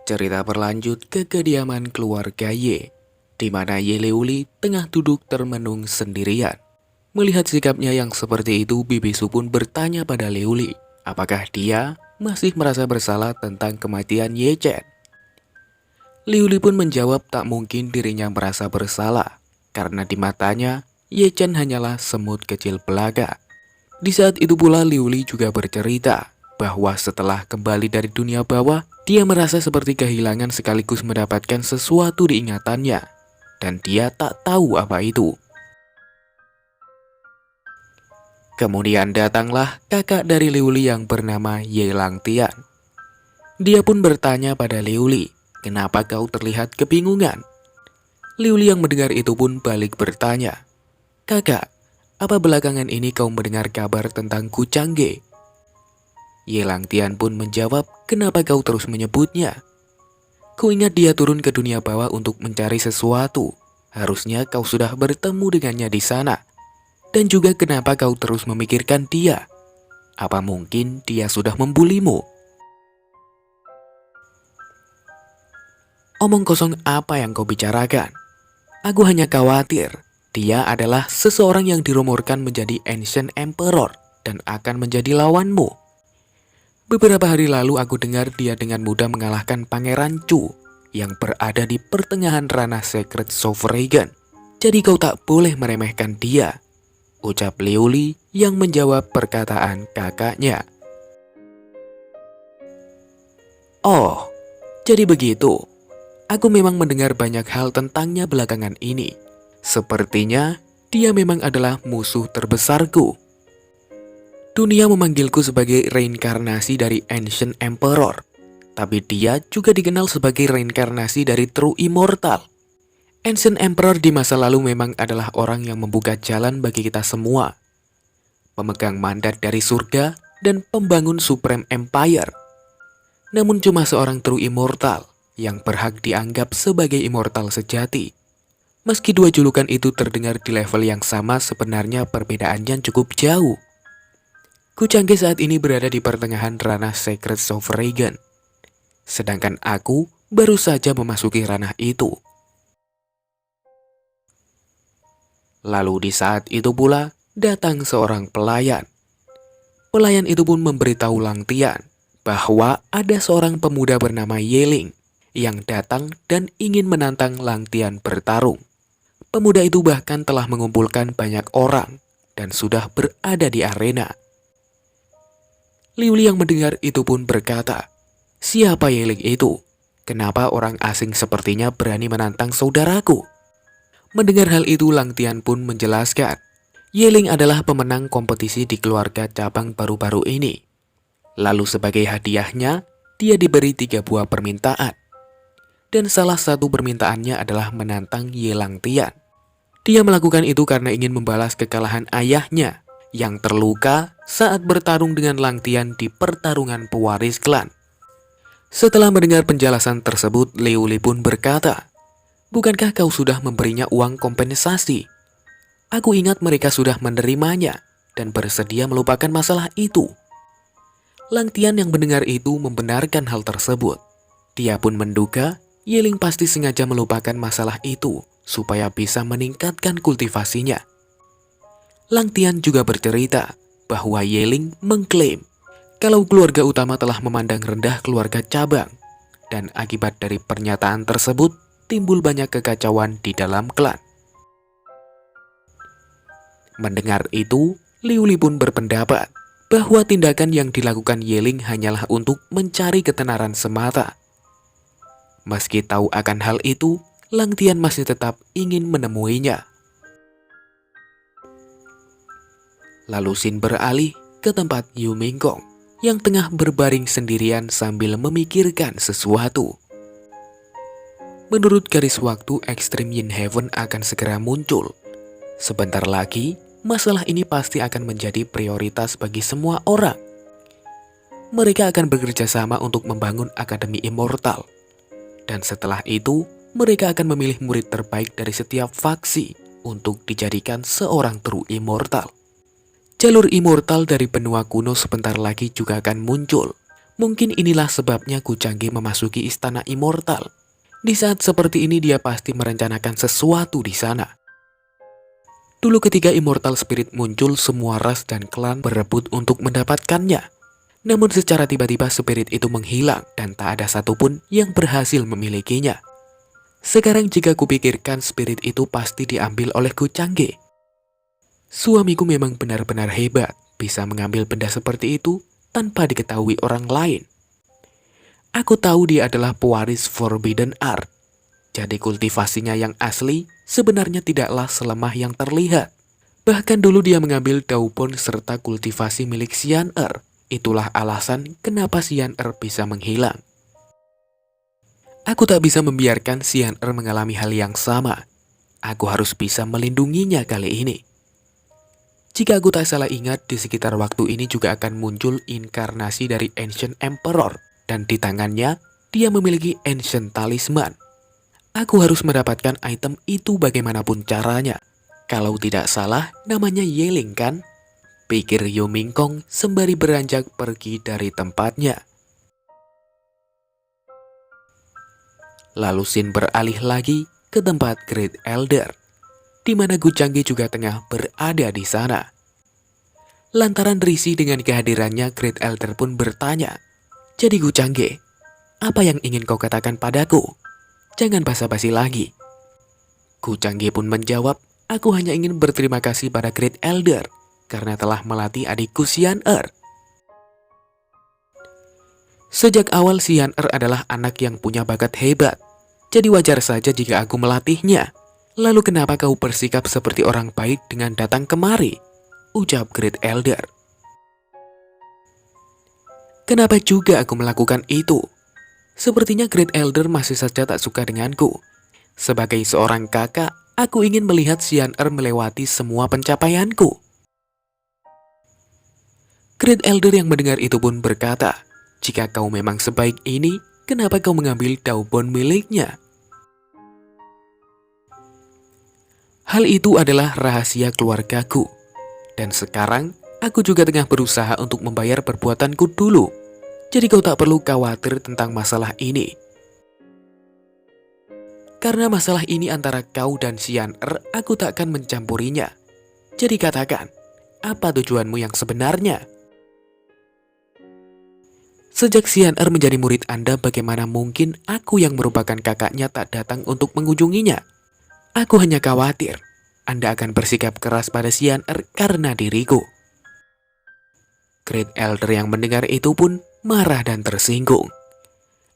Cerita berlanjut ke kediaman keluarga Y, di mana Ye Leuli tengah duduk termenung sendirian. Melihat sikapnya yang seperti itu, Bibi Su pun bertanya pada Leuli, apakah dia masih merasa bersalah tentang kematian Ye Chen. Leuli pun menjawab tak mungkin dirinya merasa bersalah, karena di matanya Ye Chen hanyalah semut kecil belaga. Di saat itu pula Leuli juga bercerita bahwa setelah kembali dari dunia bawah, dia merasa seperti kehilangan sekaligus mendapatkan sesuatu di ingatannya, dan dia tak tahu apa itu. Kemudian datanglah kakak dari Leuli yang bernama Ye Langtian. Dia pun bertanya pada Leuli, kenapa kau terlihat kebingungan? Leuli yang mendengar itu pun balik bertanya, kakak, apa belakangan ini kau mendengar kabar tentang Kucang Ge? Ye Langtian pun menjawab, kenapa kau terus menyebutnya? Kuingat dia turun ke dunia bawah untuk mencari sesuatu. Harusnya kau sudah bertemu dengannya di sana. Dan juga kenapa kau terus memikirkan dia? Apa mungkin dia sudah membulimu? Omong kosong apa yang kau bicarakan? Aku hanya khawatir. Dia adalah seseorang yang dirumorkan menjadi Ancient Emperor dan akan menjadi lawanmu. Beberapa hari lalu aku dengar dia dengan mudah mengalahkan Pangeran Chu yang berada di pertengahan ranah Sacred Sovereign. Jadi kau tak boleh meremehkan dia, ucap Leuli yang menjawab perkataan kakaknya. Oh, jadi begitu. Aku memang mendengar banyak hal tentangnya belakangan ini. Sepertinya dia memang adalah musuh terbesarku. Dunia memanggilku sebagai reinkarnasi dari Ancient Emperor, tapi dia juga dikenal sebagai reinkarnasi dari True Immortal. Ancient Emperor di masa lalu memang adalah orang yang membuka jalan bagi kita semua, pemegang mandat dari surga dan pembangun Supreme Empire. Namun cuma seorang True Immortal yang berhak dianggap sebagai immortal sejati. Meski dua julukan itu terdengar di level yang sama, sebenarnya perbedaannya cukup jauh. Kucang Ge saat ini berada di pertengahan ranah Sacred Sovereign, sedangkan aku baru saja memasuki ranah itu. Lalu di saat itu pula datang seorang pelayan. Pelayan itu pun memberitahu Langtian bahwa ada seorang pemuda bernama Yeling yang datang dan ingin menantang Langtian bertarung. Pemuda itu bahkan telah mengumpulkan banyak orang dan sudah berada di arena. Leuli yang mendengar itu pun berkata, siapa Yeling itu? Kenapa orang asing sepertinya berani menantang saudaraku? Mendengar hal itu, Langtian pun menjelaskan, Yeling adalah pemenang kompetisi di keluarga cabang baru-baru ini. Lalu sebagai hadiahnya, dia diberi 3 buah permintaan. Dan salah satu permintaannya adalah menantang Ye Langtian. Dia melakukan itu karena ingin membalas kekalahan ayahnya yang terluka saat bertarung dengan Langtian di pertarungan pewaris klan. Setelah mendengar penjelasan tersebut, Leuli pun berkata, bukankah kau sudah memberinya uang kompensasi? Aku ingat mereka sudah menerimanya dan bersedia melupakan masalah itu. Langtian yang mendengar itu membenarkan hal tersebut. Dia pun menduga Yeling pasti sengaja melupakan masalah itu supaya bisa meningkatkan kultivasinya. Langtian juga bercerita bahwa Yeling mengklaim kalau keluarga utama telah memandang rendah keluarga cabang, dan akibat dari pernyataan tersebut timbul banyak kekacauan di dalam klan. Mendengar itu, Leuli pun berpendapat bahwa tindakan yang dilakukan Yeling hanyalah untuk mencari ketenaran semata. Meski tahu akan hal itu, Langtian masih tetap ingin menemuinya. Lalu Xin beralih ke tempat Yu Mingkong yang tengah berbaring sendirian sambil memikirkan sesuatu. Menurut garis waktu, Extreme Yin Heaven akan segera muncul. Sebentar lagi, masalah ini pasti akan menjadi prioritas bagi semua orang. Mereka akan bekerja sama untuk membangun Akademi Immortal. Dan setelah itu, mereka akan memilih murid terbaik dari setiap faksi untuk dijadikan seorang True Immortal. Jalur Immortal dari benua kuno sebentar lagi juga akan muncul. Mungkin inilah sebabnya Kucangge memasuki istana immortal. Di saat seperti ini dia pasti merencanakan sesuatu di sana. Dulu ketika Immortal Spirit muncul, semua ras dan klan berebut untuk mendapatkannya. Namun secara tiba-tiba spirit itu menghilang dan tak ada satupun yang berhasil memilikinya. Sekarang jika kupikirkan, spirit itu pasti diambil oleh Kucangge. Suamiku memang benar-benar hebat, bisa mengambil benda seperti itu tanpa diketahui orang lain. Aku tahu dia adalah pewaris Forbidden Art. Jadi kultivasinya yang asli sebenarnya tidaklah selemah yang terlihat. Bahkan dulu dia mengambil Daupon serta kultivasi milik Xian'er. Itulah alasan kenapa Xian'er bisa menghilang. Aku tak bisa membiarkan Xian'er mengalami hal yang sama. Aku harus bisa melindunginya kali ini. Jika aku tak salah ingat, di sekitar waktu ini juga akan muncul inkarnasi dari Ancient Emperor. Dan di tangannya, dia memiliki Ancient Talisman. Aku harus mendapatkan item itu bagaimanapun caranya. Kalau tidak salah, namanya Yeling kan? Pikir Yu Mingkong sembari beranjak pergi dari tempatnya. Lalu Xin beralih lagi ke tempat Great Elder, di mana Kucangge juga tengah berada di sana. Lantaran risih dengan kehadirannya, Great Elder pun bertanya, "Jadi Kucangge, apa yang ingin kau katakan padaku? Jangan basa-basi lagi." Kucangge pun menjawab, "Aku hanya ingin berterima kasih pada Great Elder karena telah melatih adikku Xian'er." Sejak awal Xian'er adalah anak yang punya bakat hebat, jadi wajar saja jika aku melatihnya. Lalu kenapa kau bersikap seperti orang baik dengan datang kemari? Ucap Great Elder. Kenapa juga aku melakukan itu? Sepertinya Great Elder masih saja tak suka denganku. Sebagai seorang kakak, aku ingin melihat Xian'er melewati semua pencapaianku. Great Elder yang mendengar itu pun berkata, "Jika kau memang sebaik ini, kenapa kau mengambil Daupon miliknya?" Hal itu adalah rahasia keluargaku. Dan sekarang, aku juga tengah berusaha untuk membayar perbuatanku dulu. Jadi kau tak perlu khawatir tentang masalah ini. Karena masalah ini antara kau dan Xian'er, aku tak akan mencampurinya. Jadi katakan, apa tujuanmu yang sebenarnya? Sejak Xian'er menjadi murid Anda, bagaimana mungkin aku yang merupakan kakaknya tak datang untuk mengunjunginya? Aku hanya khawatir Anda akan bersikap keras pada Xian'er karena diriku. Great Elder yang mendengar itu pun marah dan tersinggung.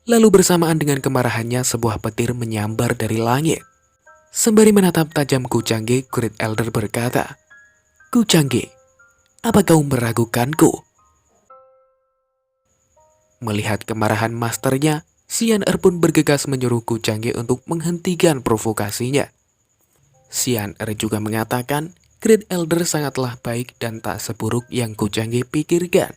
Lalu bersamaan dengan kemarahannya, sebuah petir menyambar dari langit. Sembari menatap tajam Kucangge, Great Elder berkata, "Kucangge, apa kau meragukanku?" Melihat kemarahan masternya, Xian'er pun bergegas menyuruh Kucangge untuk menghentikan provokasinya. Xian'er juga mengatakan, Great Elder sangatlah baik dan tak seburuk yang Kucangge pikirkan.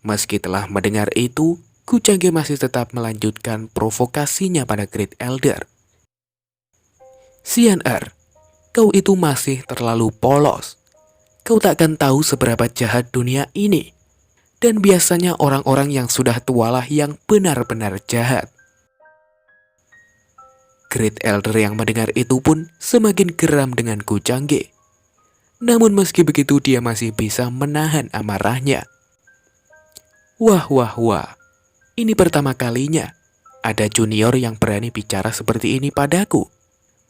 Meski telah mendengar itu, Kucangge masih tetap melanjutkan provokasinya pada Great Elder. "Xian'er, kau itu masih terlalu polos. Kau tak akan tahu seberapa jahat dunia ini. Dan biasanya orang-orang yang sudah tualah yang benar-benar jahat." Great Elder yang mendengar itu pun semakin geram dengan Kucangge. Namun meski begitu dia masih bisa menahan amarahnya. Wah, ini pertama kalinya ada junior yang berani bicara seperti ini padaku.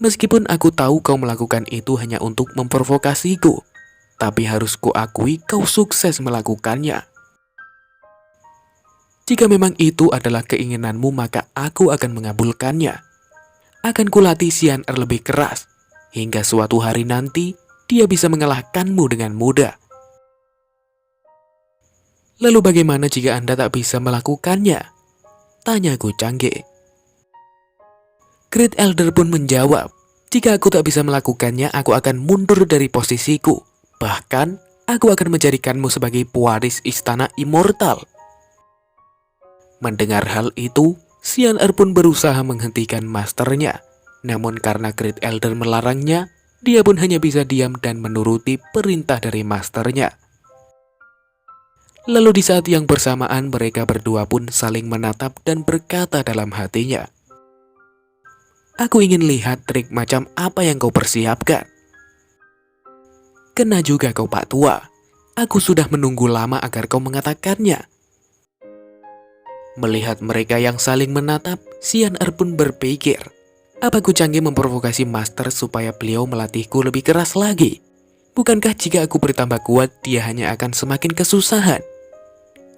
Meskipun aku tahu kau melakukan itu hanya untuk memprovokasiku, tapi harus kuakui kau sukses melakukannya. Jika memang itu adalah keinginanmu, maka aku akan mengabulkannya. Akan kulatih Xian'er lebih keras, hingga suatu hari nanti dia bisa mengalahkanmu dengan mudah. Lalu bagaimana jika Anda tak bisa melakukannya? Tanya Kucangge. Great Elder pun menjawab, "Jika aku tak bisa melakukannya, aku akan mundur dari posisiku. Bahkan, aku akan menjadikanmu sebagai pewaris istana immortal." Mendengar hal itu, Xian'er pun berusaha menghentikan masternya. Namun karena Great Elder melarangnya, dia pun hanya bisa diam dan menuruti perintah dari masternya. Lalu di saat yang bersamaan mereka berdua pun saling menatap dan berkata dalam hatinya, "Aku ingin lihat trik macam apa yang kau persiapkan." "Kena juga kau Pak Tua. Aku sudah menunggu lama agar kau mengatakannya." Melihat mereka yang saling menatap, Xian Er pun berpikir, apa Kucangge memprovokasi Master supaya beliau melatihku lebih keras lagi? Bukankah jika aku bertambah kuat, dia hanya akan semakin kesusahan?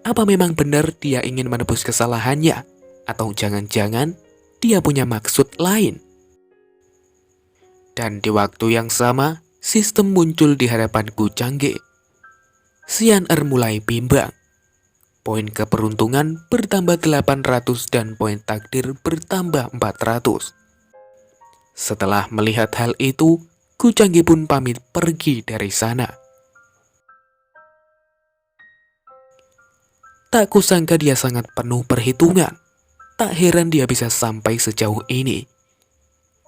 Apa memang benar dia ingin menebus kesalahannya? Atau jangan-jangan dia punya maksud lain? Dan di waktu yang sama, sistem muncul di hadapan Kucangge. Xian Er mulai bimbang. Poin keberuntungan bertambah 800 dan poin takdir bertambah 400. Setelah melihat hal itu, Kucangge pun pamit pergi dari sana. Tak kusangka dia sangat penuh perhitungan. Tak heran dia bisa sampai sejauh ini,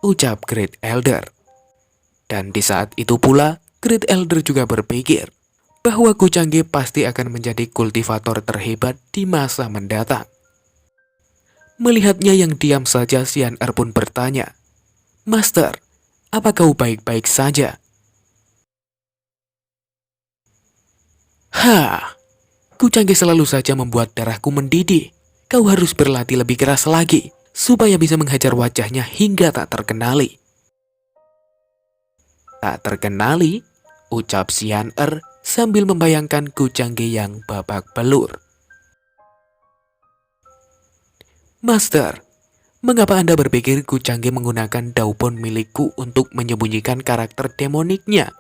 ucap Great Elder. Dan di saat itu pula, Great Elder juga berpikir bahwa Kucangge pasti akan menjadi kultivator terhebat di masa mendatang. Melihatnya yang diam saja, Xian Er pun bertanya, "Master, apa kau baik-baik saja?" "Hah, Kucangge selalu saja membuat darahku mendidih. Kau harus berlatih lebih keras lagi, supaya bisa menghajar wajahnya hingga tak terkenali." "Tak terkenali?" ucap Xian Er sambil membayangkan Kucangge yang babak belur. "Master, mengapa Anda berpikir Kucangge menggunakan daupon milikku untuk menyembunyikan karakter demoniknya?"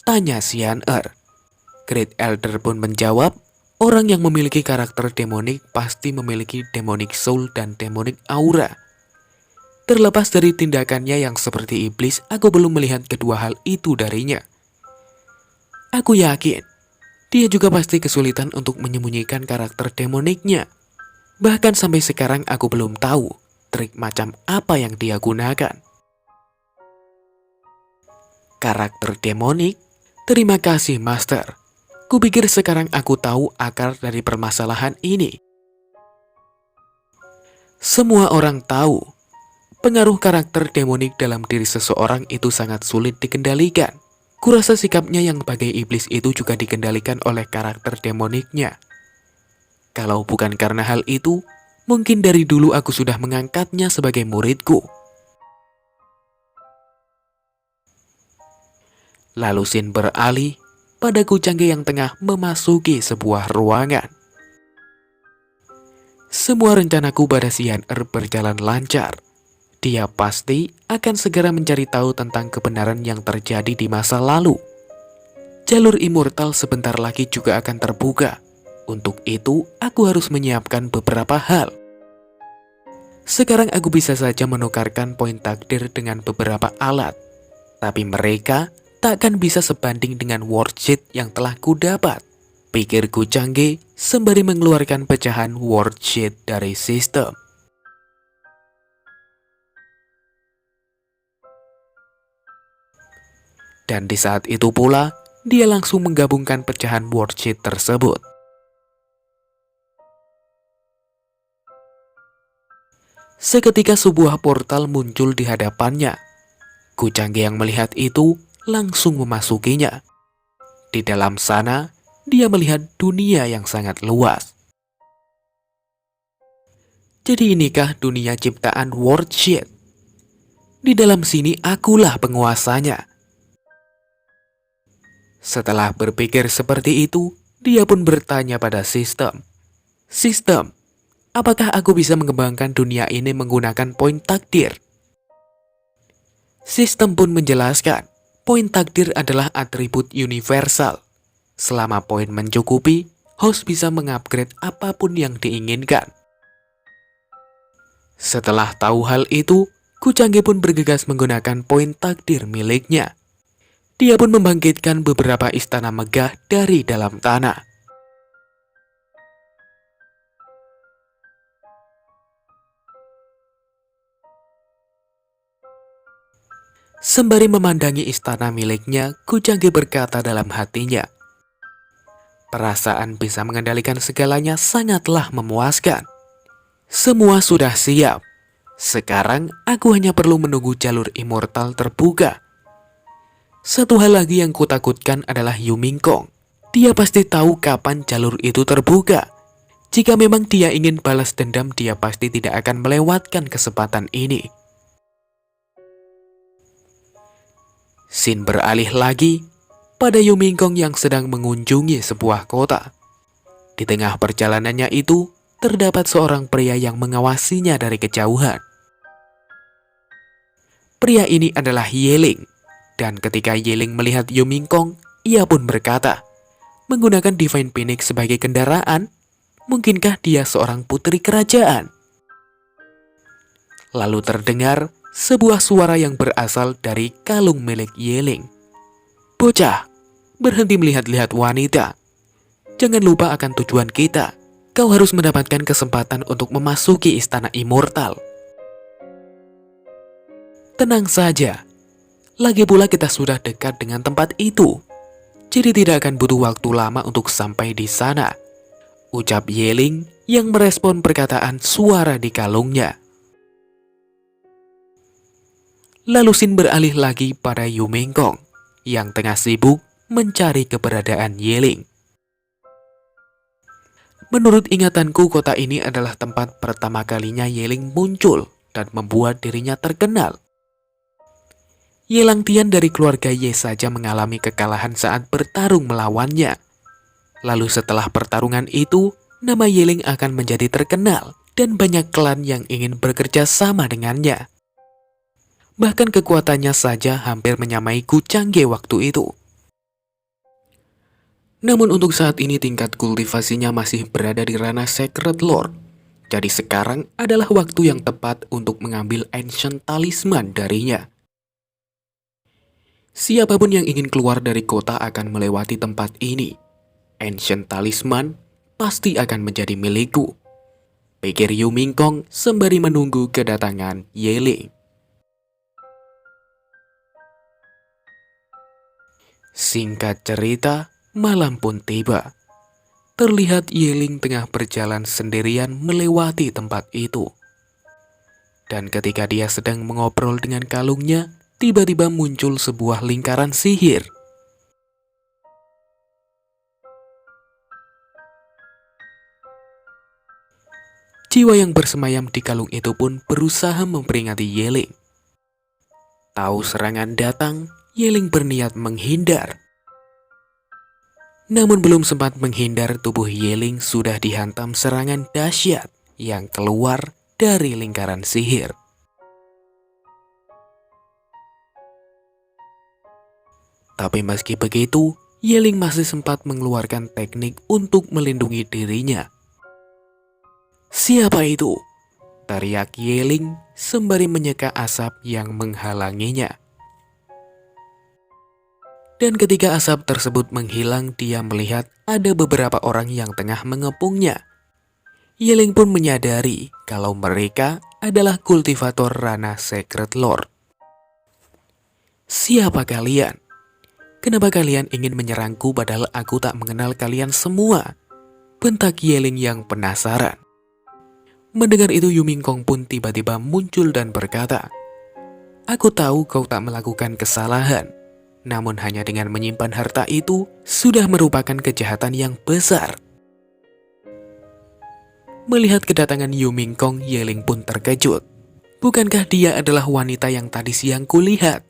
tanya Xian Er. Great Elder pun menjawab, orang yang memiliki karakter demonik pasti memiliki demonic soul dan demonic aura. Terlepas dari tindakannya yang seperti iblis, aku belum melihat kedua hal itu darinya. Aku yakin, dia juga pasti kesulitan untuk menyembunyikan karakter demoniknya. Bahkan sampai sekarang aku belum tahu trik macam apa yang dia gunakan. Karakter demonik? Terima kasih, Master. Kupikir sekarang aku tahu akar dari permasalahan ini. Semua orang tahu, pengaruh karakter demonik dalam diri seseorang itu sangat sulit dikendalikan. Kurasa sikapnya yang bagai iblis itu juga dikendalikan oleh karakter demoniknya. Kalau bukan karena hal itu, mungkin dari dulu aku sudah mengangkatnya sebagai muridku. Lalu Xin beralih pada Kucangge yang tengah memasuki sebuah ruangan. Semua rencanaku pada Xian Er berjalan lancar. Dia pasti akan segera mencari tahu tentang kebenaran yang terjadi di masa lalu. Jalur immortal sebentar lagi juga akan terbuka. Untuk itu, aku harus menyiapkan beberapa hal. Sekarang aku bisa saja menukarkan poin takdir dengan beberapa alat. Tapi mereka takkan bisa sebanding dengan worksheet yang telah kudapat, pikir Kucangge sembari mengeluarkan pecahan worksheet dari sistem. Dan di saat itu pula, dia langsung menggabungkan pecahan worksheet tersebut. Seketika sebuah portal muncul di hadapannya. Kucangge yang melihat itu langsung memasukinya. Di dalam sana, dia melihat dunia yang sangat luas. Jadi inikah dunia ciptaan worksheet? Di dalam sini akulah penguasanya. Setelah berpikir seperti itu, dia pun bertanya pada sistem. Sistem, apakah aku bisa mengembangkan dunia ini menggunakan poin takdir? Sistem pun menjelaskan, poin takdir adalah atribut universal. Selama poin mencukupi, host bisa mengupgrade apapun yang diinginkan. Setelah tahu hal itu, Kucangge pun bergegas menggunakan poin takdir miliknya. Dia pun membangkitkan beberapa istana megah dari dalam tanah. Sembari memandangi istana miliknya, Kucangge berkata dalam hatinya, Perasaan bisa mengendalikan segalanya sangatlah memuaskan. Semua sudah siap. Sekarang aku hanya perlu menunggu jalur immortal terbuka. Satu hal lagi yang kutakutkan adalah Yumingkong. Dia pasti tahu kapan jalur itu terbuka. Jika memang dia ingin balas dendam, dia pasti tidak akan melewatkan kesempatan ini. Scene beralih lagi pada Yumingkong yang sedang mengunjungi sebuah kota. Di tengah perjalanannya itu, terdapat seorang pria yang mengawasinya dari kejauhan. Pria ini adalah Yeling, dan ketika Yeling melihat Yumingkong, ia pun berkata, menggunakan Divine Phoenix sebagai kendaraan, mungkinkah dia seorang putri kerajaan? Lalu terdengar sebuah suara yang berasal dari kalung milik Yeling. Bocah, berhenti melihat-lihat wanita. Jangan lupa akan tujuan kita. Kau harus mendapatkan kesempatan untuk memasuki istana immortal. Tenang saja. Lagi pula kita sudah dekat dengan tempat itu. Jadi tidak akan butuh waktu lama untuk sampai di sana. Ucap Yeling yang merespon perkataan suara di kalungnya. Lalu Sin beralih lagi pada Yumingkong yang tengah sibuk mencari keberadaan Yeling. Menurut ingatanku, kota ini adalah tempat pertama kalinya Yeling muncul dan membuat dirinya terkenal. Yelang Tian dari keluarga Ye saja mengalami kekalahan saat bertarung melawannya. Lalu setelah pertarungan itu, nama Yeling akan menjadi terkenal dan banyak klan yang ingin bekerja sama dengannya. Bahkan kekuatannya saja hampir menyamai Gu Changge waktu itu. Namun untuk saat ini tingkat kultivasinya masih berada di ranah Sacred Lord. Jadi sekarang adalah waktu yang tepat untuk mengambil Ancient Talisman darinya. Siapapun yang ingin keluar dari kota akan melewati tempat ini. Ancient Talisman pasti akan menjadi milikku, pikir Yumingkong sembari menunggu kedatangan Yeling. Singkat cerita, malam pun tiba. Terlihat Yeling tengah berjalan sendirian melewati tempat itu. Dan ketika dia sedang mengobrol dengan kalungnya, tiba-tiba muncul sebuah lingkaran sihir. Jiwa yang bersemayam di kalung itu pun berusaha memperingati Yeling. Tahu serangan datang, Yeling berniat menghindar. Namun belum sempat menghindar, tubuh Yeling sudah dihantam serangan dahsyat yang keluar dari lingkaran sihir. Tapi meski begitu, Yeling masih sempat mengeluarkan teknik untuk melindungi dirinya. Siapa itu? Teriak Yeling sembari menyeka asap yang menghalanginya. Dan ketika asap tersebut menghilang, dia melihat ada beberapa orang yang tengah mengepungnya. Yeling pun menyadari kalau mereka adalah kultivator ranah Sacred Lord. Siapa kalian? Kenapa kalian ingin menyerangku padahal aku tak mengenal kalian semua? Bentak Yeling yang penasaran. Mendengar itu Yumingkong pun tiba-tiba muncul dan berkata, aku tahu kau tak melakukan kesalahan. Namun hanya dengan menyimpan harta itu sudah merupakan kejahatan yang besar. Melihat kedatangan Yumingkong, Yeling pun terkejut. Bukankah dia adalah wanita yang tadi siang kulihat?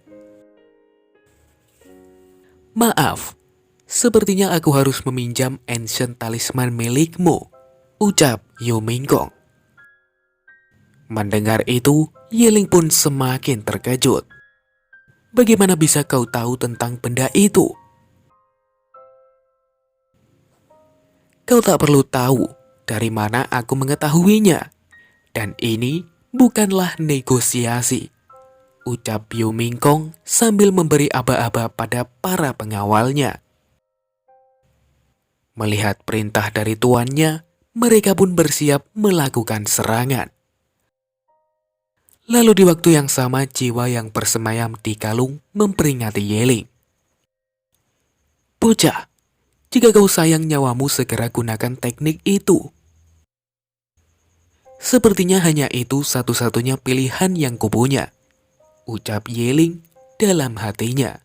Maaf, sepertinya aku harus meminjam Ancient Talisman milikmu, ucap Yumingkong. Mendengar itu, Yeling pun semakin terkejut. Bagaimana bisa kau tahu tentang benda itu? Kau tak perlu tahu dari mana aku mengetahuinya. Dan ini bukanlah negosiasi, ucap Yumingkong sambil memberi aba-aba pada para pengawalnya. Melihat perintah dari tuannya, mereka pun bersiap melakukan serangan. Lalu di waktu yang sama, jiwa yang bersemayam di kalung memperingati Yeling. Bocah, Jika kau sayang nyawamu, segera gunakan teknik itu. Sepertinya hanya itu satu-satunya pilihan yang kupunya, ucap Yeling dalam hatinya.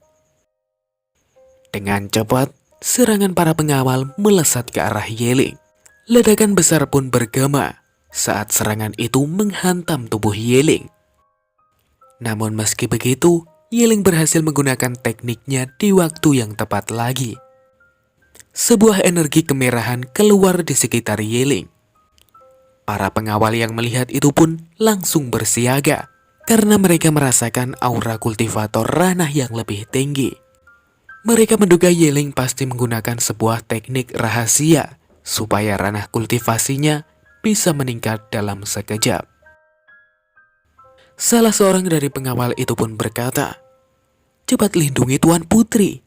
Dengan cepat, serangan para pengawal melesat ke arah Yeling. Ledakan besar pun bergema saat serangan itu menghantam tubuh Yeling. Namun meski begitu, Yeling berhasil menggunakan tekniknya di waktu yang tepat lagi. Sebuah energi kemerahan keluar di sekitar Yeling. Para pengawal yang melihat itu pun langsung bersiaga karena mereka merasakan aura kultivator ranah yang lebih tinggi. Mereka menduga Yeling pasti menggunakan sebuah teknik rahasia supaya ranah kultivasinya bisa meningkat dalam sekejap. Salah seorang dari pengawal itu pun berkata, "Cepat lindungi Tuan Putri."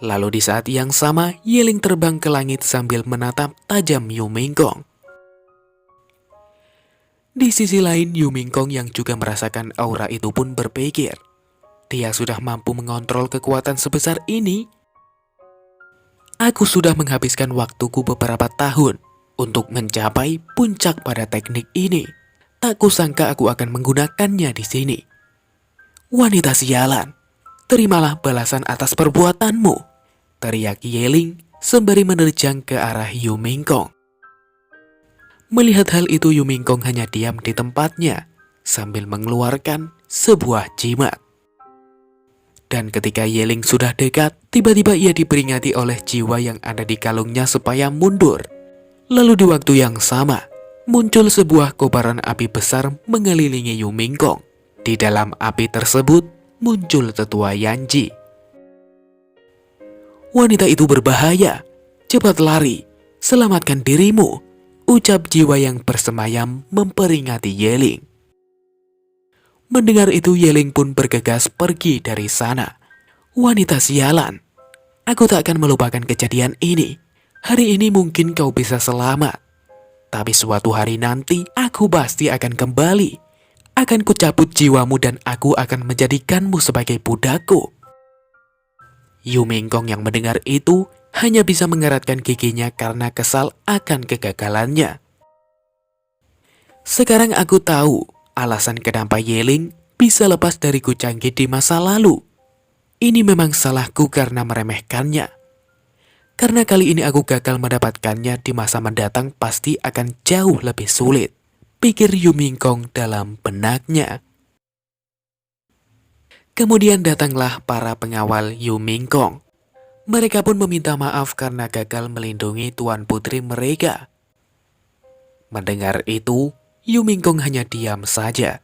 Lalu di saat yang sama, Yeling terbang ke langit sambil menatap tajam Yu Mingkong. Di sisi lain, Yu Mingkong yang juga merasakan aura itu pun berpikir, dia sudah mampu mengontrol kekuatan sebesar ini. Aku sudah menghabiskan waktuku beberapa tahun untuk mencapai puncak pada teknik ini. Tak kusangka aku akan menggunakannya di sini. Wanita sialan, terimalah balasan atas perbuatanmu, teriak Yeling sembari menerjang ke arah Yu Mingkong. Melihat hal itu, Yu Mingkong hanya diam di tempatnya sambil mengeluarkan sebuah jimat. Dan ketika Yeling sudah dekat, tiba-tiba ia diperingati oleh jiwa yang ada di kalungnya supaya mundur. Lalu di waktu yang sama, muncul sebuah kobaran api besar mengelilingi Yu Mingkong. Di dalam api tersebut muncul tetua Yanji. "Wanita itu berbahaya, cepat lari, selamatkan dirimu," ucap jiwa yang bersemayam memperingati Yeling. Mendengar itu, Yeling pun bergegas pergi dari sana. "Wanita sialan, aku tak akan melupakan kejadian ini. Hari ini mungkin kau bisa selamat, tapi suatu hari nanti aku pasti akan kembali. Akan kucabut jiwamu dan aku akan menjadikanmu sebagai budakku." Yu Mingkong yang mendengar itu hanya bisa mengeratkan giginya karena kesal akan kegagalannya. "Sekarang aku tahu alasan kenapa Yeling bisa lepas dari Kucanggi di masa lalu. Ini memang salahku karena meremehkannya. Karena kali ini aku gagal mendapatkannya, di masa mendatang pasti akan jauh lebih sulit," pikir Yu Mingkong dalam benaknya. Kemudian datanglah para pengawal Yu Mingkong. Mereka pun meminta maaf karena gagal melindungi Tuan Putri mereka. Mendengar itu, Yu Mingkong hanya diam saja.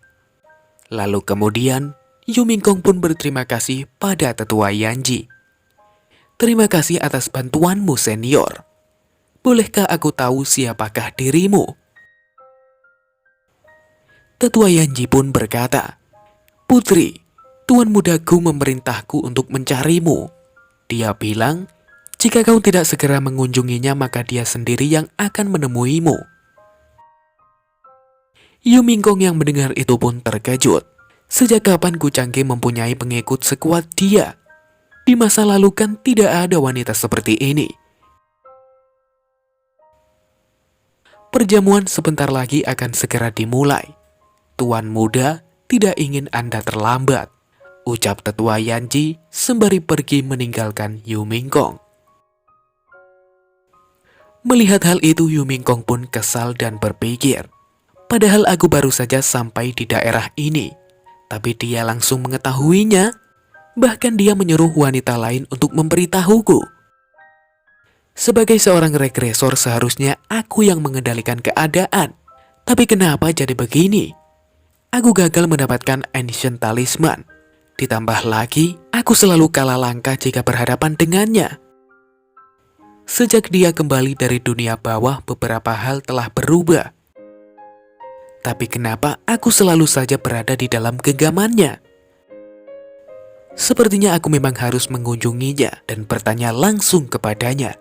Lalu kemudian, Yu Mingkong pun berterima kasih pada tetua Yanji. "Terima kasih atas bantuanmu, senior. Bolehkah aku tahu siapakah dirimu?" Tetua Yanji pun berkata, "Putri, Tuan mudaku memerintahku untuk mencarimu. Dia bilang, jika kau tidak segera mengunjunginya maka dia sendiri yang akan menemuimu." Yu Mingkong yang mendengar itu pun terkejut. Sejak kapan Kucanggi mempunyai pengikut sekuat dia? Di masa lalu kan tidak ada wanita seperti ini. "Perjamuan sebentar lagi akan segera dimulai. Tuan muda tidak ingin Anda terlambat," ucap tetua Yanji sembari pergi meninggalkan Yu Mingkong. Melihat hal itu, Yu Mingkong pun kesal dan berpikir, padahal aku baru saja sampai di daerah ini, tapi dia langsung mengetahuinya. Bahkan dia menyuruh wanita lain untuk memberitahuku. Sebagai seorang regresor seharusnya aku yang mengendalikan keadaan. Tapi kenapa jadi begini? Aku gagal mendapatkan Ancient Talisman. Ditambah lagi, aku selalu kalah langkah jika berhadapan dengannya. Sejak dia kembali dari dunia bawah, beberapa hal telah berubah. Tapi kenapa aku selalu saja berada di dalam genggamannya? Sepertinya aku memang harus mengunjunginya dan bertanya langsung kepadanya.